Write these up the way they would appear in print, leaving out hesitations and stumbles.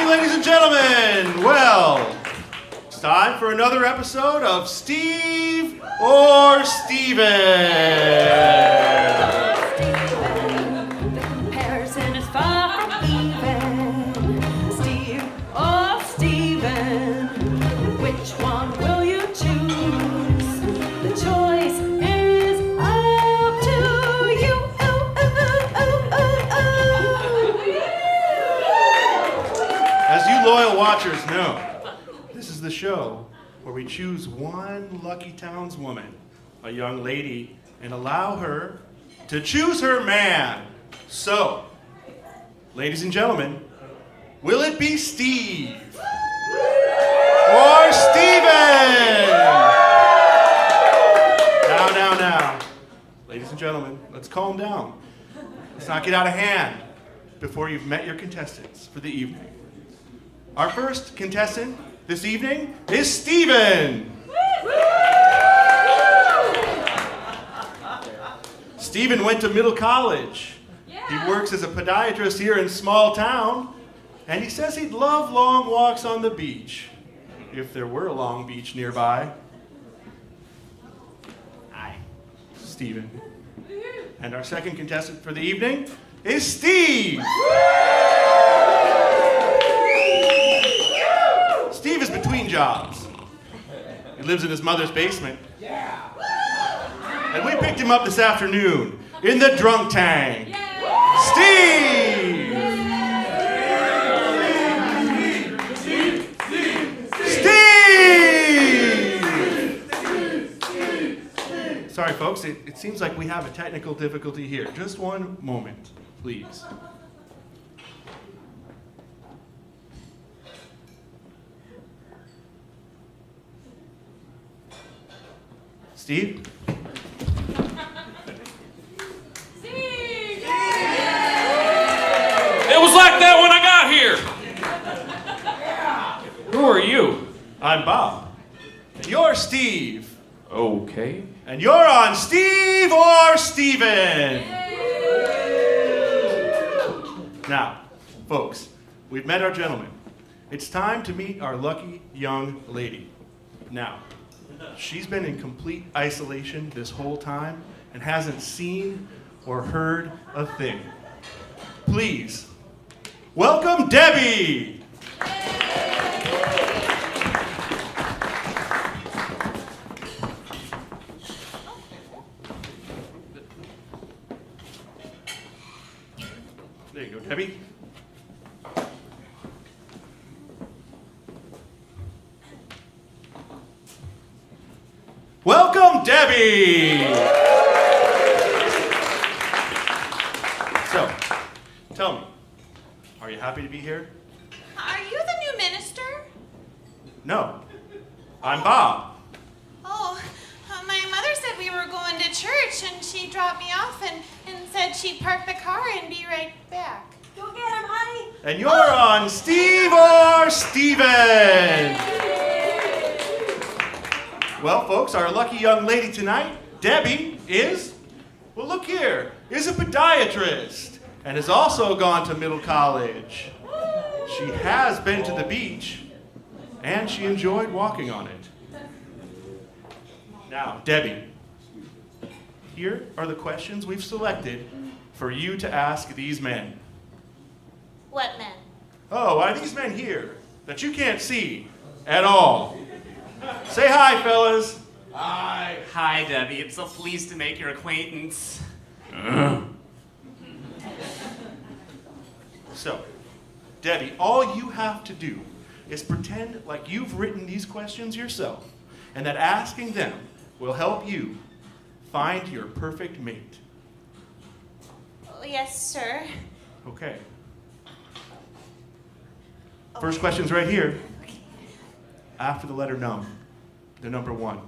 ladies and gentlemen. Well, it's time for another episode of Steve or Steven. Comparison is far from even. Steve or Steven, which one will you choose? The choice is up to you. As you loyal watchers know, this is the show where we choose one lucky townswoman, a young lady, and allow her to choose her man. So, ladies and gentlemen, will it be Steve or Steven? Now. Ladies and gentlemen, let's calm down. Let's not get out of hand before you've met your contestants for the evening. Our first contestant this evening is Steven. Steven went to middle college. He works as a podiatrist here in small town, and he says he'd love long walks on the beach, if there were a long beach nearby. Hi, Steven. And our second contestant for the evening is Steve. Steve is between jobs. He lives in his mother's basement. And we picked him up this afternoon in the drunk tank. Steve! Steve! Sorry, folks, it seems like we have a technical difficulty here. Just one moment, please. Steve? It was like that when I got here. Who are you? I'm Bob. And you're Steve. Okay. And you're on Steve or Steven. Now, folks, we've met our gentleman. It's time to meet our lucky young lady. Now, she's been in complete isolation this whole time and hasn't seen or heard a thing. Please, welcome Debbie! There you go, Debbie. Welcome, Debbie! So, tell me, are you happy to be here? Are you the new minister? No, I'm Bob. Oh, my mother said we were going to church and she dropped me off and said she'd park the car and be right back. Go get him, honey. And you're on Steve or Steven! Well, folks, our lucky young lady tonight, Debbie, is a podiatrist and has also gone to middle college. She has been to the beach and she enjoyed walking on it. Now, Debbie, here are the questions we've selected for you to ask these men. What men? Oh, why these men here that you can't see at all? Say hi, fellas. Hi. Hi, Debbie. I'm so pleased to make your acquaintance. So, Debbie, all you have to do is pretend like you've written these questions yourself and that asking them will help you find your perfect mate. Oh, yes, sir. Okay. First question's right here. After the letter num, the number 1.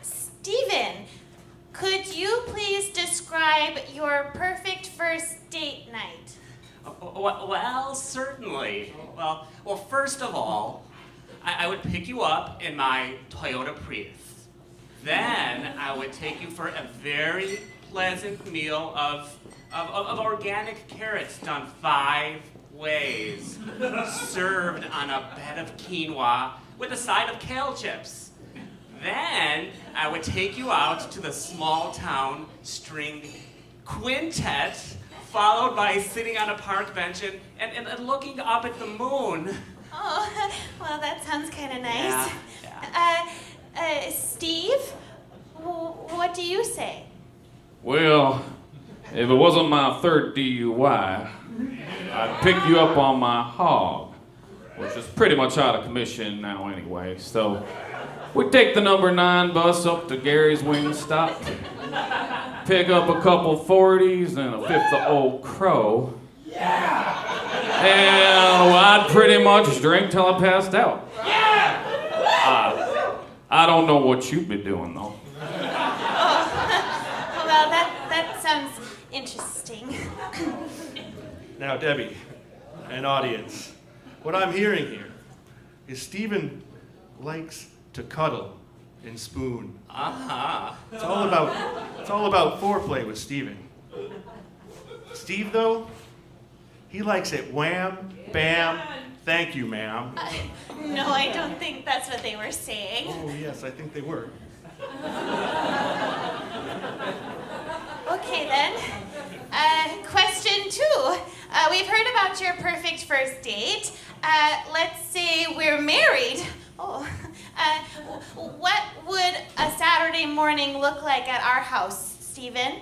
Stephen, could you please describe your perfect first date night? Well, certainly. Well, first of all, I would pick you up in my Toyota Prius. Then I would take you for a very pleasant meal of organic carrots done 5 ways, served on a bed of quinoa with a side of kale chips. Then I would take you out to the small town string quintet, followed by sitting on a park bench and looking up at the moon. Oh, well, that sounds kind of nice. Yeah. Steve, what do you say? Well, if it wasn't my 3rd DUI, I'd pick you up on my hog, which is pretty much out of commission now anyway. So we take the number 9 bus up to Gary's Wing Stop, pick up a couple 40s and a 5th of Old Crow. And I'd pretty much drink till I passed out. I don't know what you've been doing though. Well, that sounds interesting. Now, Debbie, and audience, what I'm hearing here is Stephen likes to cuddle and spoon. It's all about foreplay with Stephen. Steve, though, he likes it wham, bam, thank you, ma'am. No, I don't think that's what they were saying. Oh, yes, I think they were. Okay, then. Question 2. We've heard about your perfect first date. Let's say we're married. Oh. What would a Saturday morning look like at our house, Stephen?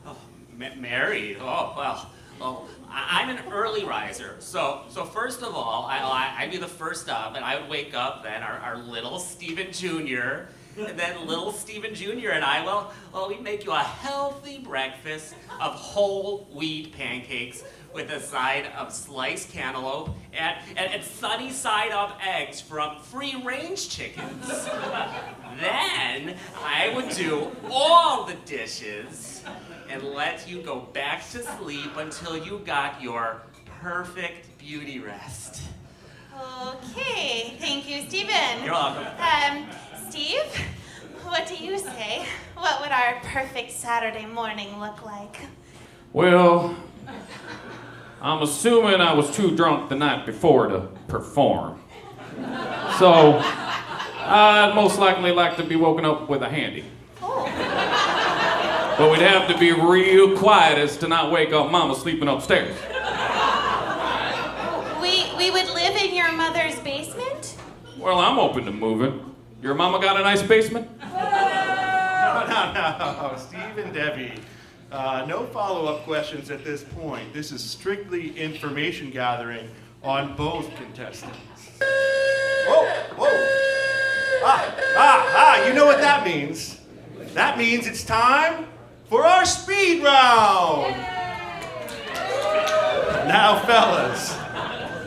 Oh, married? Oh, well. Oh, I'm an early riser. So first of all, I'd be the first up, and I would wake up then, our little Stephen Jr., and then little Stephen Jr. and I, well, we'd make you a healthy breakfast of whole wheat pancakes with a side of sliced cantaloupe and sunny side up eggs from free-range chickens. Then I would do all the dishes and let you go back to sleep until you got your perfect beauty rest. Okay, thank you, Stephen. You're welcome. Steve, what do you say? What would our perfect Saturday morning look like? Well, I'm assuming I was too drunk the night before to perform. So, I'd most likely like to be woken up with a handy. Oh. But we'd have to be real quiet as to not wake up Mama sleeping upstairs. We would live in your mother's basement? Well, I'm open to moving. Your mama got a nice basement? No, Steve and Debbie. No follow-up questions at this point. This is strictly information gathering on both contestants. Whoa! You know what that means? That means it's time for our speed round! Now, fellas,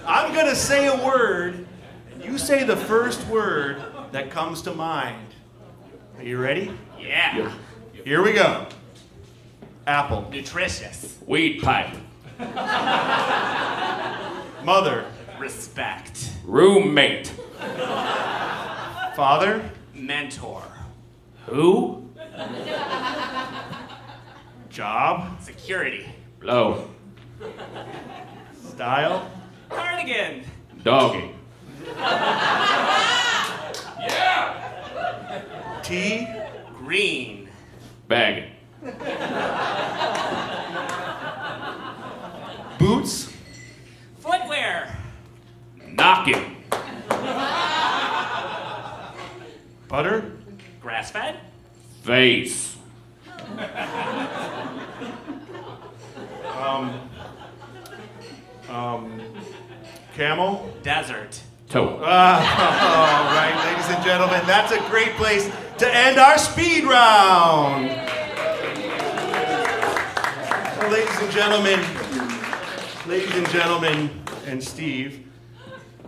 I'm gonna say a word, and you say the first word that comes to mind. Are you ready? Yeah. Here we go. Apple. Nutritious. Weed pipe. Mother. Respect. Roommate. Father. Mentor. Who? Job. Security. Blow. Style. Cardigan. Doggy. Tea. Green. Bagging. Boots. Footwear. Knocking. Butter. Grass-fed. Face. Camel. Desert. Toe. All right, ladies and gentlemen, that's a great place to end our speed round. Well, ladies and gentlemen, and Steve,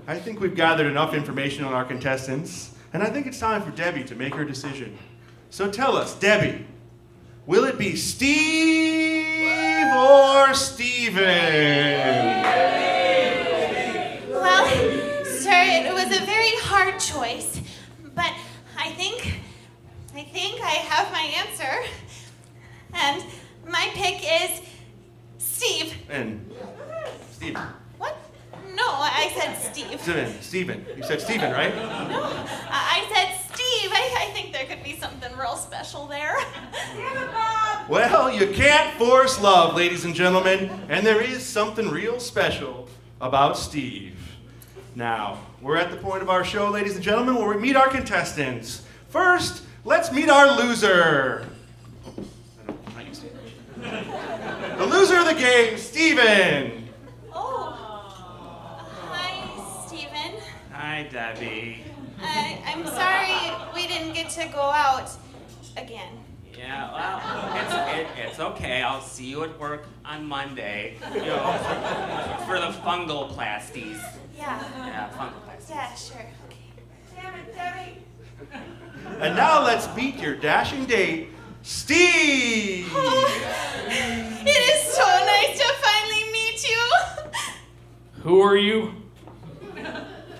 I think we've gathered enough information on our contestants, and I think it's time for Debbie to make her decision. So tell us, Debbie, will it be Steve or Steven? Well, sir, it was a very hard choice, but I think think I have my answer. And my pick is Steve. And Steven. What? No, I said Steve. Steven. You said Steven, right? No, I said Steve. I think there could be something real special there. Well, you can't force love, ladies and gentlemen, and there is something real special about Steve. Now, we're at the point of our show, ladies and gentlemen, where we meet our contestants. First, let's meet our loser. The loser of the game, Steven. Oh, hi, Steven. Hi, Debbie. I'm sorry we didn't get to go out again. Yeah, well, it's okay. I'll see you at work on Monday. You know, for the fungal plasties. Yeah. Yeah, fungal plasties. Yeah, sure. Okay. Damn it, Debbie. And now let's meet your dashing date, Steve. It is so nice to finally meet you. Who are you?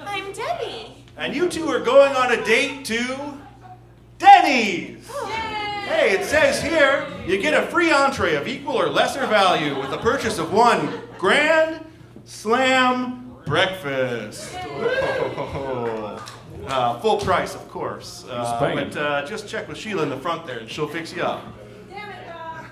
I'm Debbie. And you two are going on a date to Denny's. Hey, it says here you get a free entree of equal or lesser value with the purchase of one Grand Slam breakfast. Full price, of course. paying? But just check with Sheila in the front there and she'll fix you up.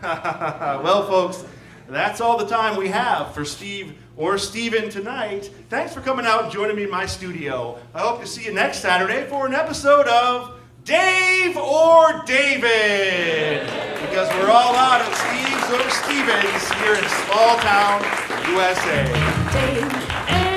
Well, folks, that's all the time we have for Steve or Steven tonight. Thanks for coming out and joining me in my studio. I hope to see you next Saturday for an episode of Dave or David, because we're all out of Steves or Stevens here in small town USA. Dave